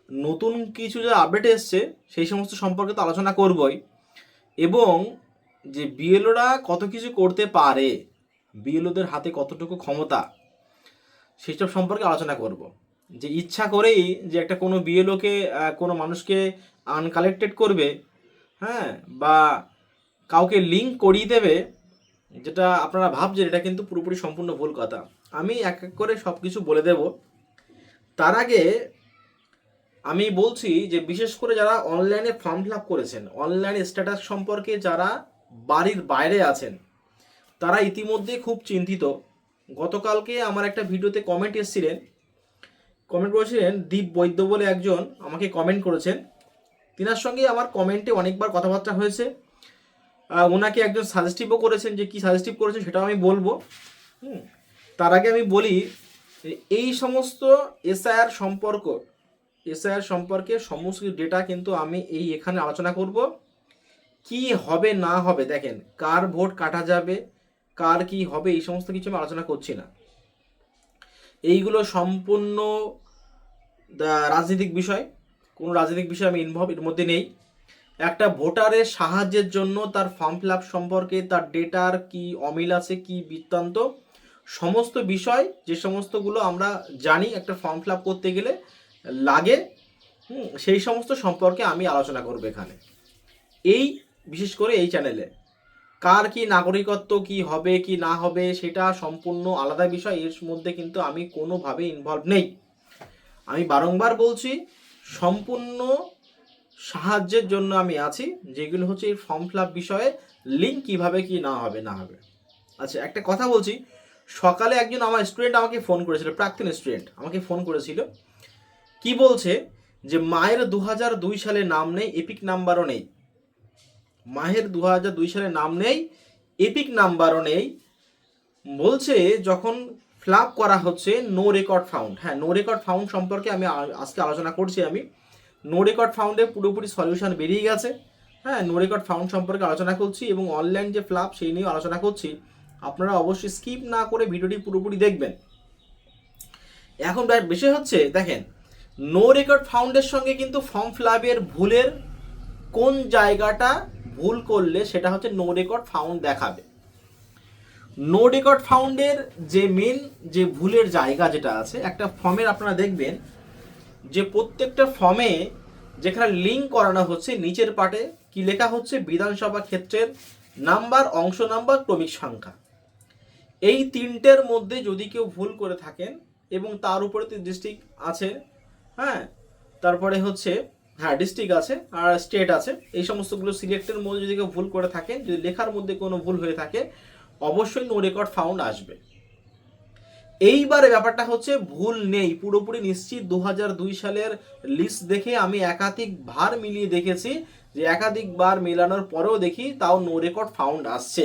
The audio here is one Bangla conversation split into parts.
নতুন কিছু যে আপডেট এসছে সেই সমস্ত সম্পর্কে তো আলোচনা করবই, এবং যে বিএলওরা কত কিছু করতে পারে, বিএলওদের হাতে কতটুকু ক্ষমতা, সেসব সম্পর্কে আলোচনা করব। যে ইচ্ছা করেই যে একটা কোনো বিএলওকে কোনো মানুষকে আনকালেক্টেড করবে, হ্যাঁ, বা কাউকে লিঙ্ক করিয়ে দেবে, যেটা আপনারা ভাবছেন এটা কিন্তু পুরোপুরি সম্পূর্ণ ভুল কথা। আমি এক এক করে সব কিছু বলে দেব। তার আগে আমি বলছি যে বিশেষ করে যারা অনলাইনে ফর্ম ফিল আপ করেছেন, অনলাইন স্ট্যাটাস সম্পর্কে যারা বাড়ির বাইরে আছেন, তারা ইতিমধ্যে খুব চিন্তিত। গতকালকে আমার একটা ভিডিওতে কমেন্ট এসেছিলেন, কমেন্ট করেছিলেন দীপ বৈদ্য বলে একজন আমাকে কমেন্ট করেছেন। তিনার সঙ্গে আমার কমেন্টে অনেকবার কথাবার্তা হয়েছে। ওনাকে একজন সাজেস্টিভও করেছেন, যে কি সাজেস্টিভ করেছেন সেটাও আমি বলবো। তার আগে আমি বলি, এই সমস্ত এসআইআর সম্পর্কে সমস্ত ডেটা কিন্তু আমি এখানে আলোচনা করব। কি হবে না হবে, দেখেন কার ভোট কাটা যাবে, কার কি হবে, এই সমস্ত কিছু আমি আলোচনা করছি না। এইগুলো সম্পূর্ণ রাজনৈতিক বিষয়, কোনো রাজনৈতিক বিষয় আমি ইনভলভ এর মধ্যে নেই। একটা ভোটারের সাহায্যের জন্য তার ফর্ম ফিল আপ সম্পর্কে, তার ডেটার কি অমিল আছে, কি বৃত্তান্ত, সমস্ত বিষয় যে সমস্তগুলো আমরা জানি একটা ফর্ম ফিল আপ করতে গেলে লাগে, সেই সমস্ত সম্পর্কে আমি আলোচনা করব এখানে, বিশেষ করে এই চ্যানেলে। কার কি নাগরিকত্ব কি হবে কি না হবে সেটা সম্পূর্ণ আলাদা বিষয়, এর মধ্যে কিন্তু আমি কোনোভাবে ইনভলভ নেই। আমি বারংবার বলছি, সম্পূর্ণ সাহায্যের জন্য আমি আছি, যেগুলো হচ্ছে এই ফর্ম ফিল আপ বিষয়ে লিঙ্ক কীভাবে কি না হবে। আচ্ছা, একটা কথা বলছি, সকালে একজন আমার স্টুডেন্ট আমাকে ফোন করেছিল, প্রাক্তন স্টুডেন্ট আমাকে ফোন করেছিল, কি বলছে যে মায়ের 2002 সালে নাম নেই, এপিক নাম্বারও নেই। মায়ের 2002 সালে নাম নেই, এপিক নাম্বারও নেই। বলছে যখন ফ্ল্যাপ করা হচ্ছে নো রেকর্ড ফাউন্ড। হ্যাঁ, নো রেকর্ড ফাউন্ড সম্পর্কে আমি আজকে আলোচনা করছি। আমি নো রেকর্ড ফাউন্ডে পুরোপুরি সলিউশন বেরিয়ে গেছে। হ্যাঁ, নো রেকর্ড ফাউন্ড সম্পর্কে আলোচনা করছি এবং অনলাইন যে ফ্ল্যাপ সেই নিয়েও আলোচনা করছি। আপনারা অবশ্যই স্কিপ না করে ভিডিওটি পুরোপুরি দেখবেন। এখন বিষয় হচ্ছে, দেখেন নো রেকর্ড ফাউন্ডের সঙ্গে কিন্তু ফর্ম ফিলআপের ভুলের কোন জায়গাটা ভুল করলে সেটা হচ্ছে নো রেকর্ড ফাউন্ড দেখাবে। নো রেকর্ড ফাউন্ডের যে মেন যে ভুলের জায়গা যেটা আছে, একটা ফর্মের আপনারা দেখবেন যে প্রত্যেকটা ফর্মে যেখানে লিঙ্ক করানো হচ্ছে নিচের পার্টে কি লেখা হচ্ছে, বিধানসভা ক্ষেত্রের নাম্বার, অংশ নাম্বার, ক্রমিক সংখ্যা। এই তিনটের মধ্যে যদি কেউ ভুল করে থাকেন এবং তার উপরে ডিস্ট্রিক্ট আছে, হ্যাঁ, তারপরে হচ্ছে ডিস্ট্রিক্ট আছে আর স্টেট আছে, এই সমস্তগুলো সিলেক্টের মধ্যে যদি কেউ ভুল করে থাকেন, যদি লেখার মধ্যে কোনো ভুল হয়ে থাকে, অবশ্যই নো রেকর্ড ফাউন্ড আসবে। এইবারে ব্যাপারটা হচ্ছে ভুল নেই, পুরোপুরি নিশ্চিত। 2002 সালের লিস্ট দেখে আমি একাধিকবার মিলিয়ে দেখেছি, যে একাধিকবার মেলানোর পরেও দেখি তাও নো রেকর্ড ফাউন্ড আসছে।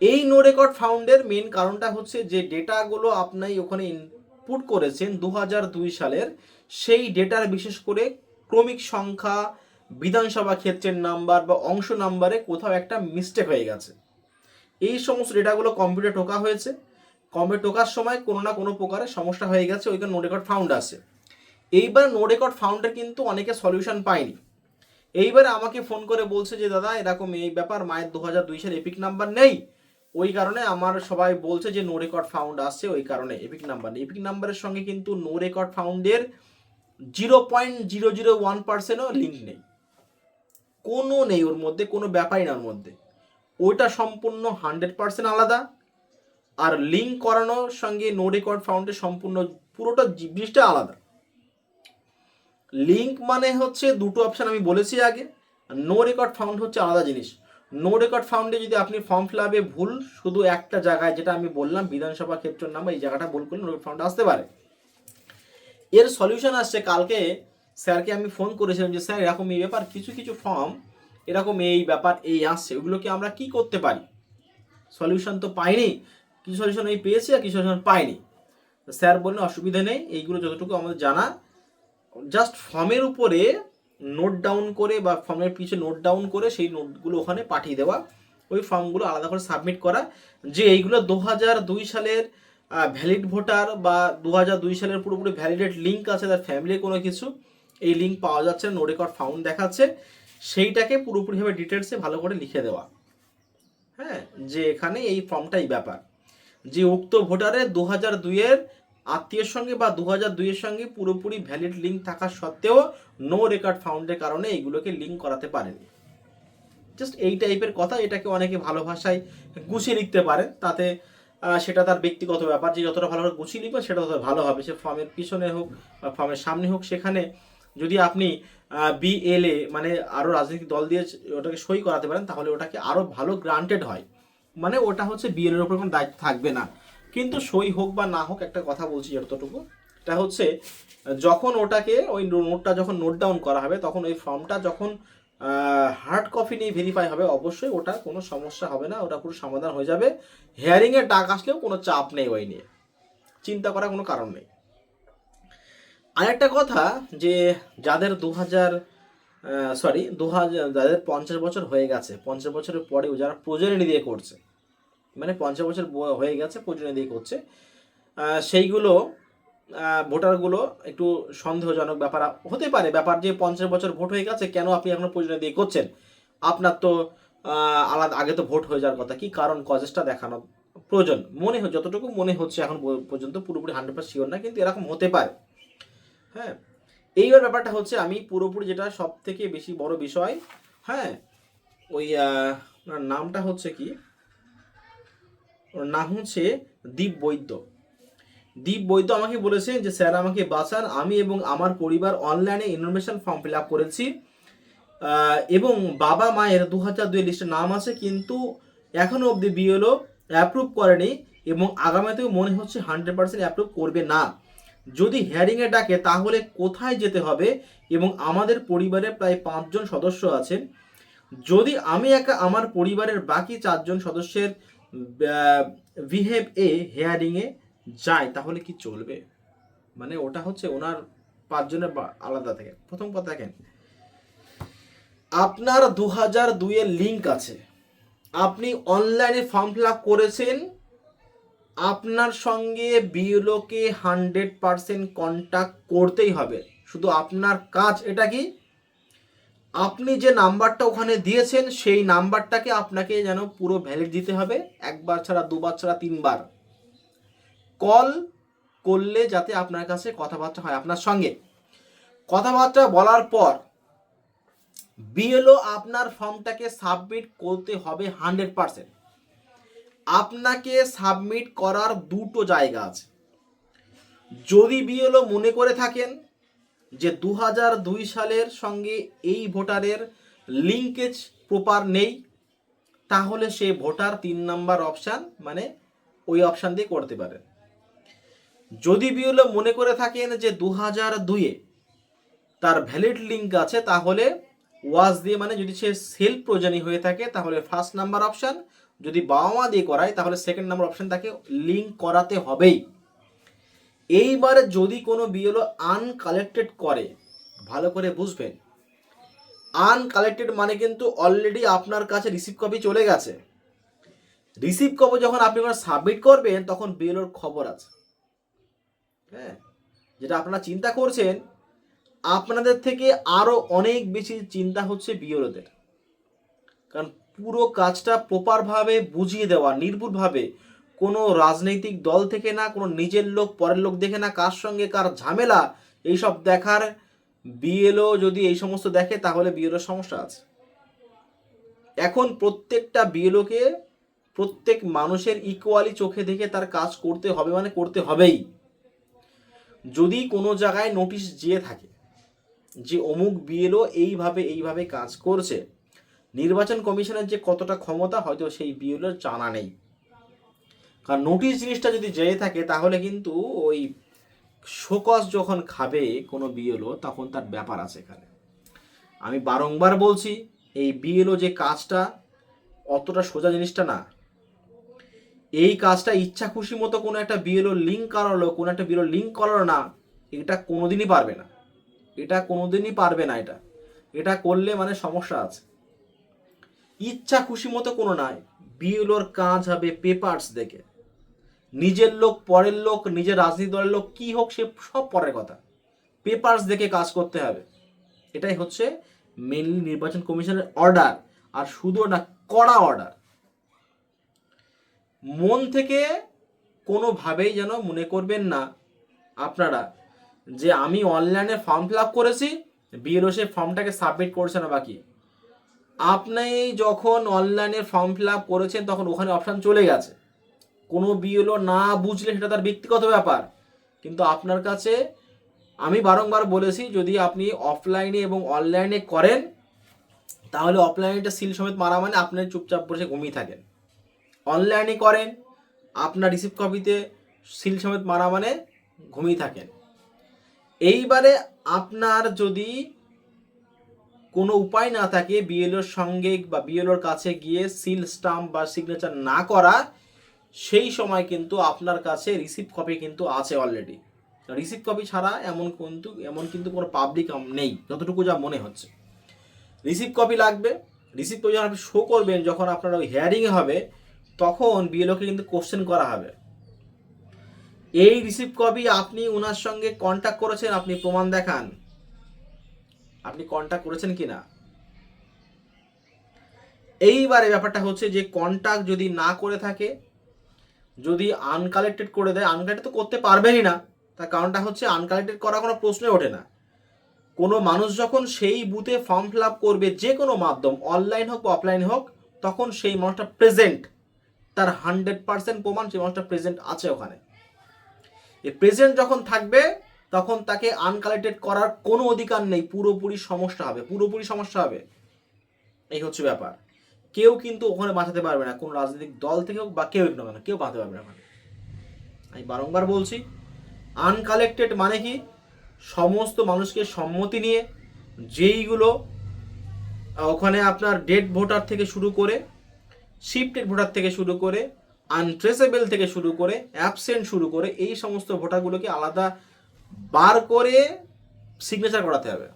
এই নো রেকর্ড ফাউন্ডের মেন কারণটা হচ্ছে যে ডেটাগুলো আপনি ওখানে ইনপুট করেছেন 2002 সালের, সেই ডেটার বিশেষ করে ক্রমিক সংখ্যা, বিধানসভা ক্ষেত্রের নাম্বার বা অংশ নাম্বারে কোথাও একটা মিস্টেক হয়ে গেছে। এই সমস্ত ডেটাগুলো কম্পিউটারে ঢোকা হয়েছে, কম্পিউটার ঢোকার সময় কোনো না কোনো প্রকারে সমস্যা হয়ে গেছে, ওইখানে নো রেকর্ড ফাউন্ড আছে। এইবার নো রেকর্ড ফাউন্ডের কিন্তু অনেকে সলিউশন পায়নি। এইবারে আমাকে ফোন করে বলছে যে দাদা এরকম এই ব্যাপার, মায়ের 2002 সালে এপিক নাম্বার নেই, ওই কারণে আমার সবাই বলছে যে নো রেকর্ড ফাউন্ড আসছে, ওই কারণে এপিক নাম্বার নেই। এপিক নাম্বারের সঙ্গে কিন্তু নো রেকর্ড ফাউন্ডের 0.001%ও লিঙ্ক নেই, কোনো নেই ওর মধ্যে, কোনো ব্যাপারই না ওর মধ্যে। ওইটা সম্পূর্ণ 100% আলাদা, আর লিঙ্ক করানোর সঙ্গে নো রেকর্ড ফাউন্ডের সম্পূর্ণ পুরোটা জিনিসটা আলাদা। লিঙ্ক মানে হচ্ছে দুটো অপশান আমি বলেছি আগে, নো রেকর্ড ফাউন্ড হচ্ছে আলাদা জিনিস। নো রেকর্ড ফাউন্ডে যদি আপনি ফর্ম ফিল আপে ভুল শুধু একটা জায়গায়, যেটা আমি বললাম বিধানসভা ক্ষেত্রের নাম, এই জায়গাটা ভুল করলে নো রেকর্ড ফাউন্ড আসতে পারে। এর সলিউশন আসছে, কালকে স্যারকে আমি ফোন করেছিলাম যে স্যার এরকম এই ব্যাপার, কিছু কিছু ফর্ম এরকম এই ব্যাপার এই আসছে, ওগুলোকে আমরা কি করতে পারি? সলিউশন তো পাইনি, কিছু সলিউশন এই পেয়েছি আর কিছু সলিউশন পাইনি। স্যার বললেন অসুবিধা নেই, এইগুলো যতটুকু আমাদের জানা, জাস্ট ফর্মের উপরে নোট ডাউন করে বা ফর্মের পিছিয়ে নোট ডাউন করে সেই নোটগুলো ওখানে পাঠিয়ে দেওয়া, ওই ফর্মগুলো আলাদা করে সাবমিট করা, যে এইগুলো 2002 সালের ভ্যালিড ভোটার বা 2002 সালের পুরোপুরি ভ্যালিডেট লিঙ্ক আছে তার ফ্যামিলির কোনো কিছু, এই লিঙ্ক পাওয়া যাচ্ছে, নো রেকর্ড ফাউন্ড দেখাচ্ছে, সেইটাকে পুরোপুরিভাবে ডিটেলসে ভালো করে লিখে দেওয়া। হ্যাঁ, যে এখানে এই ফর্মটাই ব্যাপার, যে উক্ত ভোটারের 2002-এর আত্মীয়ের সঙ্গে বা 2002-এর সঙ্গে পুরোপুরি ভ্যালিড লিঙ্ক থাকা সত্ত্বেও নো রেকর্ড ফাউন্ডের কারণে এইগুলোকে লিঙ্ক করাতে পারেনি। জাস্ট এই টাইপের কথা, এটাকে অনেকে ভালো ভাষায় গুছিয়ে লিখতে পারে, তাতে সেটা তার ব্যক্তিগত ব্যাপার, যে যতটা ভালো করে গুছিয়ে লিখবে সেটা তত ভালো হবে। সে ফর্মের পিছনে হোক বা ফর্মের সামনে হোক, সেখানে যদি আপনি বিএলএ মানে আরও রাজনৈতিক দল দিয়ে ওটাকে সই করাতে পারেন, তাহলে ওটাকে আরও ভালো গ্রান্টেড হয়, মানে ওটা হচ্ছে বিএলএর উপর কোনো দায়িত্ব থাকবে না। কিন্তু সই হোক বা না হোক, একটা কথা বলছি যতটুকু, এটা হচ্ছে যখন ওটাকে ওই নোটটা যখন নোট ডাউন করা হবে, তখন ওই ফর্মটা যখন হার্ড কপি নিয়ে ভেরিফাই হবে, অবশ্যই ওটা কোনো সমস্যা হবে না, ওটা পুরো সমাধান হয়ে যাবে। হিয়ারিংয়ের ডাক আসলেও কোনো চাপ নেই, ওই নিয়ে চিন্তা করার কোনো কারণ নেই। আরেকটা কথা, যে যাদের যাদের 50 বছর হয়ে গেছে, 50 বছরের পরেও যারা প্রজননী দিয়ে করছে, মানে 50 বছর হয়ে গেছে প্রজননী দিয়ে করছে, সেইগুলো ভোটারগুলো একটু সন্দেহজনক ব্যাপার হতে পারে। ব্যাপার যে 50 বছর ভোট হয়ে গেছে, কেন আপনি এখনো প্রজননী দিয়ে করছেন? আপনার তো আলাদা আগে তো ভোট হয়ে যাওয়ার কথা, কি কারণ কজেসটা দেখানো প্রয়োজন মনে হয়, যতটুকু মনে হচ্ছে এখন পর্যন্ত পুরোপুরি 100% শিওর না, কিন্তু এরকম হতে পারে। হ্যাঁ, এইবার ব্যাপারটা হচ্ছে, আমি পুরোপুরি যেটা সব থেকে বেশি বড় বিষয়, হ্যাঁ, ওই ওনার নামটা হচ্ছে কি, ওর নাম হচ্ছে দীপ বৈদ্য। দীপ বৈদ্য আমাকে বলেছে যে স্যার আমাকে বাঁচান, আমি এবং আমার পরিবার অনলাইনে ইনফরমেশন ফর্ম ফিল আপ করেছি এবং বাবা মায়ের 2002 লিস্টে নাম আছে, কিন্তু এখনো অবধি বিএলও অ্যাপ্রুভ করেনি এবং আগামীতেও মনে হচ্ছে 100% অ্যাপ্রুভ করবে না। যদি হিয়ারিংয়ে ডাকে তাহলে কোথায় যেতে হবে? এবং আমাদের পরিবারে প্রায় 5 জন সদস্য আছেন, যদি আমি একা আমার পরিবারের বাকি 4 জন সদস্যের বিহেভ হিয়ারিংয়ে যায় তাহলে কি চলবে? মানে ওটা হচ্ছে ওনার 5 জনের আলাদা থেকে। প্রথম কথা দেখেন, আপনার 2002-এর লিঙ্ক আছে, আপনি অনলাইনে ফর্ম ফিল আপ করেছেন, আপনার সঙ্গে বিএলওকে 100% কন্ট্যাক্ট করতেই হবে। শুধু আপনার কাজ এটা কি, আপনি যে নাম্বারটা ওখানে দিয়েছেন সেই নাম্বারটাকে আপনাকে যেন পুরো ভ্যালিড দিতে হবে, একবার ছাড়া, দুবার ছাড়া, 3বার কল করলে যাতে আপনার কাছে কথাবার্তা হয় আপনার সঙ্গে। কথাবার্তা বলার পর বিএলও আপনার ফর্মটাকে সাবমিট করতে হবে 100%। আপনাকে সাবমিট করার দুটো জায়গা আছে। যদি বিএলও মনে করে থাকেন যে 2002 সালের সঙ্গে এই ভোটারের লিঙ্কেজ প্রপার নেই, তাহলে সে ভোটার 3 নাম্বার অপশান, মানে ওই অপশান দিয়ে করতে পারেন। যদি বিএলও মনে করে থাকেন যে 2002-এ তার ভ্যালিড লিঙ্ক আছে, তাহলে ওয়াজ দিয়ে, মানে যদি সে সেলফ প্রয়োজনী হয়ে থাকে তাহলে 1st নাম্বার অপশান, যদি বাবা মা দিয়ে করায় তাহলে 2nd নাম্বার অপশান তাকে লিঙ্ক করাতে হবেই। এইবারে যদি কোনো বিএলও আনকালেক্টেড করে, ভালো করে বুঝবেন, আনকালেক্টেড মানে কিন্তু অলরেডি আপনার কাছে রিসিভ কপি চলে গেছে। রিসিভ কপি যখন আপনি সাবমিট করবেন তখন বিএলওর খবর আছে। হ্যাঁ, যেটা আপনারা চিন্তা করছেন, আপনাদের থেকে আরও অনেক বেশি চিন্তা হচ্ছে বিএলওদের, কারণ পুরো কাজটা প্রপারভাবে বুঝিয়ে দেওয়া, নির্ভুলভাবে, কোনো রাজনৈতিক দল থেকে না, কোনো নিজের লোক পরের লোক দেখে না, কার সঙ্গে কার ঝামেলা এইসব দেখার। বিএলও যদি এই সমস্ত দেখে তাহলে বিএলওর সমস্যা আছে। এখন প্রত্যেকটা বিএলওকে প্রত্যেক মানুষের ইকুয়ালি চোখে দেখে তার কাজ করতে হবে, মানে করতে হবেই। যদি কোনো জায়গায় নোটিশ দিয়ে থাকে যে অমুক বিএলও এইভাবে কাজ করছে, নির্বাচন কমিশনের যে কতটা ক্ষমতা হয়তো সেই বিএলওর জানা নেই। কারণ নোটিশ জিনিসটা যদি যেয়ে থাকে তাহলে কিন্তু ওই শোকজ যখন খাবে কোনো বিএলও, তখন তার ব্যাপার আছে এখানে। আমি বারংবার বলছি, এই বিএলও যে কাজটা অতটা সোজা জিনিসটা না। এই কাজটা ইচ্ছা খুশি মতো কোনো একটা বিএলও লিঙ্ক করালো, কোনো একটা বিএলও লিঙ্ক করালো না, এটা কোনোদিনই পারবে না। এটা করলে মানে সমস্যা আছে। ইচ্ছা খুশি মতো কোনো নয়, বিএলওর কাজ হবে পেপারস দেখে। নিজের লোক, পরের লোক, নিজের রাজনীতি দলের লোক কি হোক, সে সব পরের কথা। পেপারস দেখে কাজ করতে হবে। এটাই হচ্ছে মেনলি নির্বাচন কমিশনের অর্ডার, আর শুধু না, কড়া অর্ডার। মন থেকে কোনোভাবেই যেন মনে করবেন না আপনারা যে আমি অনলাইনে ফর্ম ফিল আপ করেছি, বিএলও সে ফর্মটাকে সাবমিট করছে না বাকি। আপনি যখন অনলাইনে ফর্ম ফিল আপ করেছেন তখন ওখানে অপশান চলে গেছে। কোনো বিএলও না বুঝলে সেটা তার ব্যক্তিগত ব্যাপার, কিন্তু আপনার কাছে আমি বারংবার বলেছি, যদি আপনি অফলাইনে এবং অনলাইনে করেন তাহলে অফলাইনেটা সিল সমেত মারা মানে আপনি চুপচাপ বসে ঘুমিয়ে থাকেন। অনলাইনে করেন, আপনার রিসিপ্ট কপিতে সিল সমেত মারা মানে ঘুমিয়ে থাকেন। এইবারে আপনার যদি কোনো উপায় না থাকে বিএলওর সঙ্গে বা বিএলওর কাছে গিয়ে সিল স্টাম্প বা সিগনেচার না করা, সেই সময় কিন্তু আপনার কাছে রিসিপ্ট কপি কিন্তু আছে অলরেডি। রিসিপ্ট কপি ছাড়া এমন কিন্তু কোনো পাবলিক নেই, যতটুকু যা মনে হচ্ছে। রিসিপ্ট কপি লাগবে। রিসিপ্ট কপি যখন আপনি শো করবেন, যখন আপনার ওই হিয়ারিংয়ে হবে, তখন বিএলওকে কিন্তু কোশ্চেন করা হবে। এই রিসিপ্ট কপি আপনি ওনার সঙ্গে কন্ট্যাক্ট করেছেন, আপনি প্রমাণ দেখান আপনি কন্ট্যাক্ট করেছেন কিনা। এইবারে ব্যাপারটা হচ্ছে যে কন্ট্যাক্ট যদি না করে থাকে, যদি আনকালেক্টেড করে দেয়, আনকালেক্টেড তো করতে পারবেনই না, তার কারণটা হচ্ছে আনকালেক্টেড করা কোনো প্রশ্নই ওঠে না। কোনো মানুষ যখন সেই বুথে ফর্ম ফিল আপ করবে, যে কোনো মাধ্যম, অনলাইন হোক বা অফলাইন হোক, তখন সেই মানুষটা প্রেজেন্ট, তার 100% প্রমাণ সেই মানুষটা প্রেজেন্ট আছে ওখানে। এই প্রেজেন্ট যখন থাকবে তখন তাকে আনকালেক্টেড করার কোনো অধিকার নেই, পুরোপুরি সমস্যা হবে। এই হচ্ছে ব্যাপার। কেউ কিন্তু ওখানে বাঁচাতে পারবে না, কোনো রাজনৈতিক দল থেকে হোক বা কেউ না কেন, কেউ বাঁচাতে পারবে না ওখানে। আমি বারংবার বলছি, আনকালেক্টেড মানে কি, সমস্ত মানুষকে সম্মতি নিয়ে, যেইগুলো ওখানে আপনার ডেড ভোটার থেকে শুরু করে, শিফটেড ভোটার থেকে শুরু করে, আনট্রেসেবল থেকে শুরু করে, অ্যাবসেন্ট শুরু করে, এই সমস্ত ভোটারগুলোকে আলাদা বার করে সিগনেচার করাতে হবে,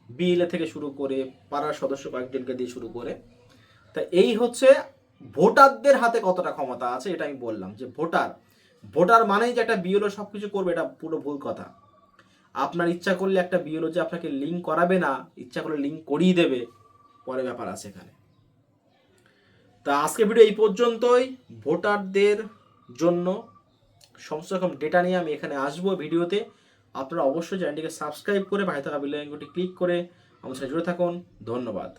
বিএলএ থেকে শুরু করে, পাড়ার সদস্য কয়েকজনকে দিয়ে শুরু করে। তা এই হচ্ছে ভোটারদের হাতে কতটা ক্ষমতা আছে, এটা আমি বললাম। যে ভোটার মানেই যে একটা বিএলও সব কিছু করবে, এটা পুরো ভুল কথা। আপনার ইচ্ছা করলে একটা বিএলও যে আপনাকে লিঙ্ক করাবে না, ইচ্ছা করলে লিঙ্ক করিয়ে দেবে, পরে ব্যাপার আছে এখানে। তা আজকে ভিডিও এই পর্যন্তই। ভোটারদের জন্য সমস্ত রকম ডেটা নিয়ে আমি এখানে আসবো ভিডিওতে। আপনারা অবশ্যই চ্যানেলটিকে সাবস্ক্রাইব করে পাশে থাকা বেল আইকনটি ক্লিক করে আমার সাথে জুড়ে থাকুন। ধন্যবাদ।